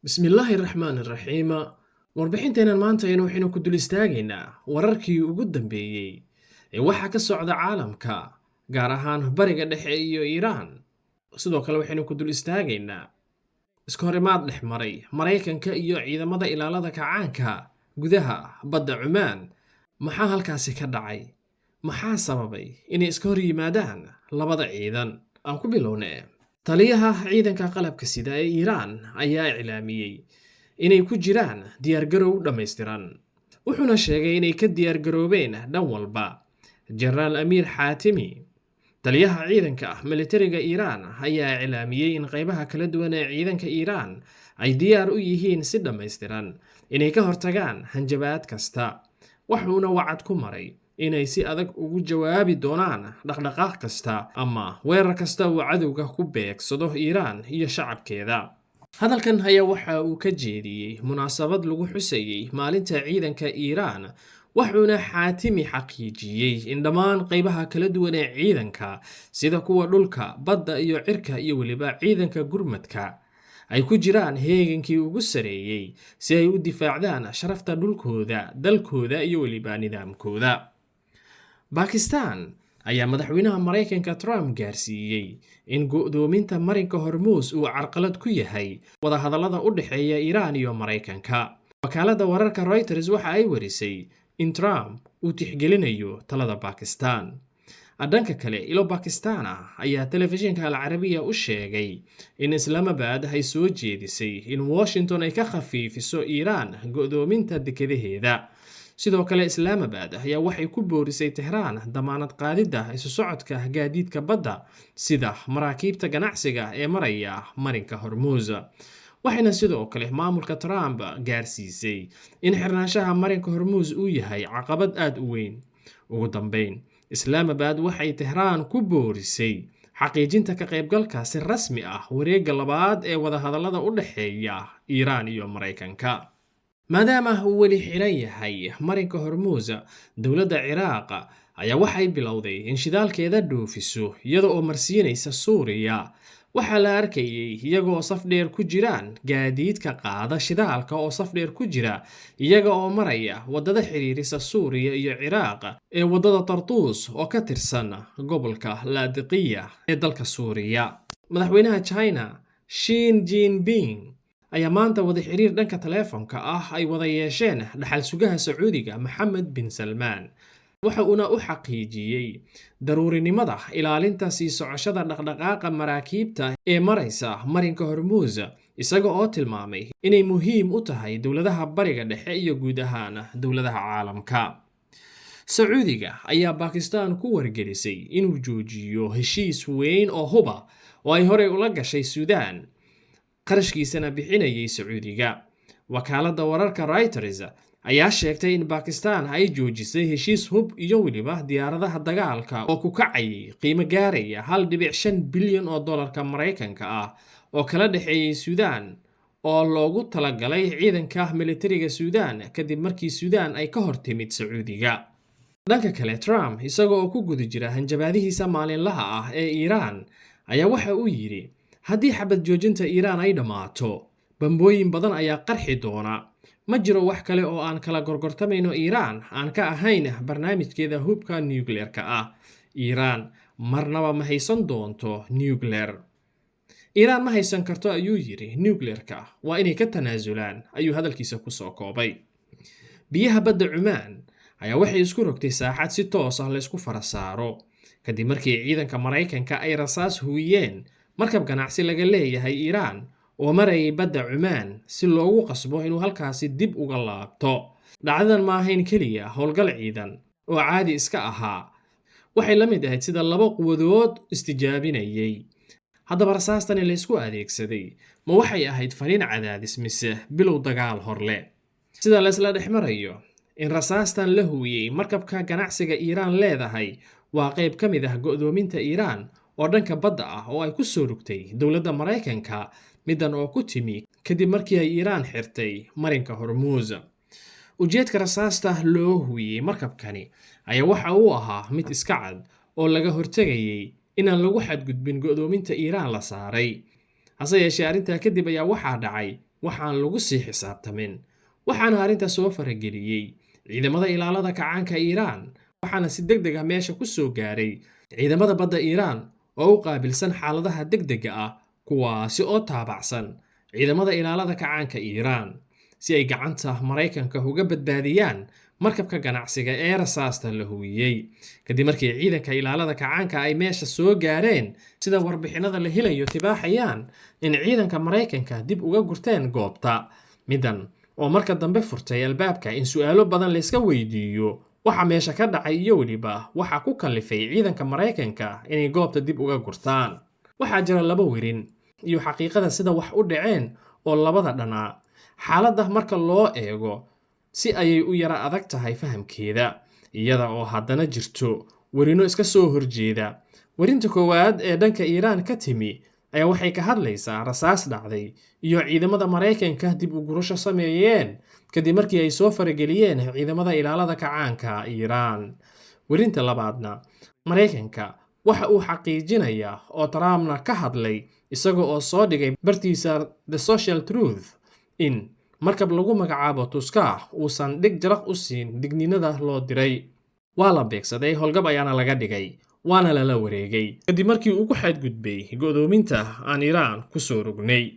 Bismillaahi Raxmaani Raxiim. Warbixinteenan maanta waxaynu ku dul istaagaynaa wararkii ugu dambeeyay ee waxa ka socda caalamka, gaar ahaan Bariga Dhexe iyo Iiraan. Sidoo kale waxaynu ku dul istaagaynaa iskahorimaad dhex maray Mareykanka iyo ciidamada ilaalada kacaanka gudaha badda Cumaan. Maxaa halkaasi ka dhacay? Maxaa sababay inay iska hor yimaadaan labada ciidan? Aan ku bilownaa. Taliyaha ciidanka qalabka sida ee Iiraan ayaa iclaamiyay inay ku jiraan diyaargarow dhammaystiran. Wuxuuna sheegay inay ka diyaargaroobeen dhan walba. Jenaraal Amiir Xaatimi, taliyaha ciidanka militariga Iiraan, ayaa iclaamiyay in qaybaha kala duwan ee ciidanka Iiraan ay diyaar u yihiin si dhammaystiran inay ka hortagaan hanjabaad kasta. Wuxuuna wacad ku maray inay si adag ugu jawaabi doonaan dhaqdhaqaaq kasta ama weerar kasta oo cadowga ku beegsado Iiraan iyo shacabkeeda. Hadalkan ayaa waxa uu ka jeediyay munaasabad lagu xusayay maalinta ciidanka Iiraan. Wuxuuna Xaatimi xaqiijiyay in dhammaan qaybaha kala duwan ee ciidanka sida kuwa dhulka, badda iyo cirka iyo weliba ciidanka gurmadka ay ku jiraan heegankii ugu sareeyay si ay u difaacdaan sharafta dhulkooda, dalkooda iyo weliba nidaamkooda. Bakistan ayaa madaxweynaha Mareykanka Trump gaarsiiyay in go'doominta marinka Hormuz uu carqalad ku yahay wadahadallada u dhexeeya Iiraan iyo Mareykanka. Wakaaladda wararka Reuters waxa ay warisay in Trump uu tixgelinayo talada Bakistan. Dhanka kale, ilo Bakistan ayaa telefishinka Al Arabiya u sheegay in Islamabad ay soo jeedisay in Washington ay ka khafiifiso Iiraan go'doominta dekedaheeda. Sidoo kale, Islamabad ayaa waxay ku boorisay Tehran damaanad qaadidda isu socodka gaadiidka badda sida maraakiibta ganacsiga ee maraya marinka Hormuz. Waxayna sidoo kale maamulka Trump gaarsiisay in xirnaanshaha marinka Hormuz uu yahay caqabad aad u weyn. Ugu dambeyn, Islamabad waxay Tehran ku boorisay xaqiijinta ka qaybgalka si rasmi ah wareegga labaad ee wadahadallada u dhexeeya Iiraan iyo Mareykanka. maadaama uu weli xiran yahay marinka Hormuz, dowladda Ciraaq ayaa waxay bilowday in shidaalkeeda dhoofiso iyada oo marsiinaysa Suuriya. Waxaa la arkayay iyagoo saf dheer ku jiraan gaadiidka qaada shidaalka oo saf dheer ku jira iyaga oo maraya wadada xiriirisa Suuriya iyo Ciraaq ee wadada Tartus oo ka tirsan gobolka Laadiqiya ee dalka Suuriya. Madaxweynaha China Xi Jinping ayaa maanta wada xiriir dhanka taleefanka ay wada yeesheen dhaxal sugaha Sacuudiga Mohammed bin Salmaan. Waxa uuna u xaqiijiyay daruurinimada ilaalinta sii socoshada dhaqdhaqaaqa maraakiibta ee maraysa marinka Hormuz, isaga oo tilmaamay inay muhiim u tahay dowladaha Bariga Dhexe iyo guud ahaan dowladaha caalamka. Sacuudiga ayaa Bakistan ku wargelisay inuu joojiyo heshiis weyn oo huba oo ay horey ula gashay Suudaan, qarashkiisana bixinayay Sacuudiga. Wakaaladda wararka Reuters ayaa sheegtay in Bakistan ay joojisay heshiis hub iyo weliba diyaaradaha dagaalka oo ku kacayay qiimo gaaraya $1.5 bilyan oo dollarka Mareykanka oo kala dhexeeyay Suudaan oo loogu talagalay ciidanka militariga Suudaan kadib markii Suudaan ay ka hortimid Sacuudiga. Dhanka kale, Trump isagoo ku guda jira hanjabaadihiisa maalinlaha ee Iiraan ayaa waxa uu yiri haddii xabad joojinta Iiraan ay dhammaato, bambooyin badan ayaa qarxi doona. Ma jiro wax kale oo aan kala gorgortamayno Iiraan aan ka ahayn barnaamijkeeda hubka nuclear-ka Iiraan marnaba ma haysan doonto nuclear. Iiraan ma haysan karto, ayuu yiri, nuclear-ka waa inay ka tanaasulaan, ayuu hadalkiisa ku soo koobay. Biyaha badda Cumaan ayaa waxay isku rogtay saaxad si toos la isku fara saaro kadib markii ciidanka Mareykanka ay rasaas huwiyeen markab ganacsi laga leeyahay Iiraan oo marayay badda Cumaan si loogu qasbo inuu halkaasi dib uga laabto. Dhacdadan ma ahayn keliya howlgal ciidan oo caadi iska ahaa, waxay la mid ahayd sida laba quwadood istijaabinayay. Haddaba rasaastani la isku adeegsaday ma waxay ahayd fariin cadaadis mise bilow dagaal horle? Sida la isla dhex marayo in rasaastan la huwiyay markabka ganacsiga Iiraan leedahay waa qayb ka mid go'doominta Iiraan oo dhanka badda oo ay ku soo rugtay dowladda Mareykanka, midan oo ku timi kadib markii ay Iiraan xirtay marinka Hormuz. Ujeedka rasaasta loo huwiyay markabkani ayaa waxa uu ahaa mid iska cad oo laga hortagayay inaan lagu xadgudbin go'doominta Iiraan la saaray. hase yeeshee arrintaa kadib ayaa waxaa dhacay waxaan lagu sii xisaabtamin, waxaana arrinta soo farageliyey ciidamada ilaalada kacaanka Iiraan, waxaana si degdeg ah meesha ku soo gaaray ciidamada badda Iiraan oo u qaabilsan xaaladaha degdega ah, kuwaasi oo taabacsan ciidamada ilaalada kacaanka Iiraan si ay gacanta Maraykanka uga badbaadiyaan markabka ganacsiga ee rasaasta la huwiyey. Kadib markii ciidanka ilaalada kacaanka ay meesha soo gaareen, sida warbixinada la helayo tibaaxayaan in ciidanka Maraykanka dib uga gurteen goobta, midan oo marka dambe furtay albaabka in su'aalo badan la iska weydiiyo waxa meesha ka dhacay iyo weliba waxa ku kallifay ciidanka Maraykanka inay goobta dib uga gurtaan. Waxaa jira laba werin iyo xaqiiqada sida wax u dhaceen oo labada dhanaa. Xaaladda marka loo eego si ayay u yara adag tahay fahamkeeda, iyada oo haddana jirto werino iska soo horjeeda. Werinta koowaad ee dhanka Iiraan ka timi ayaa waxay ka hadlaysaa rasaas dhacday iyo ciidamada Maraykanka dib u gurasho sameeyeen kadib markii ay soo farageliyeen ciidamada ilaalada kacaanka Iiraan. Werinta labaadna, Maraykanka waxa uu xaqiijinayaa oo Trumpna ka hadlay isaga oo soo dhigay bartiisa The Social Truth in markab lagu magacaabo Tuskar uusan dhig jaraq u siin digniinada loo diray. Waa la beegsaday, howlgab ayaana laga dhigay, waana lala wareegay kadib markii uu ku xadgudbay go'doominta aan Iiraan ku soo rognay.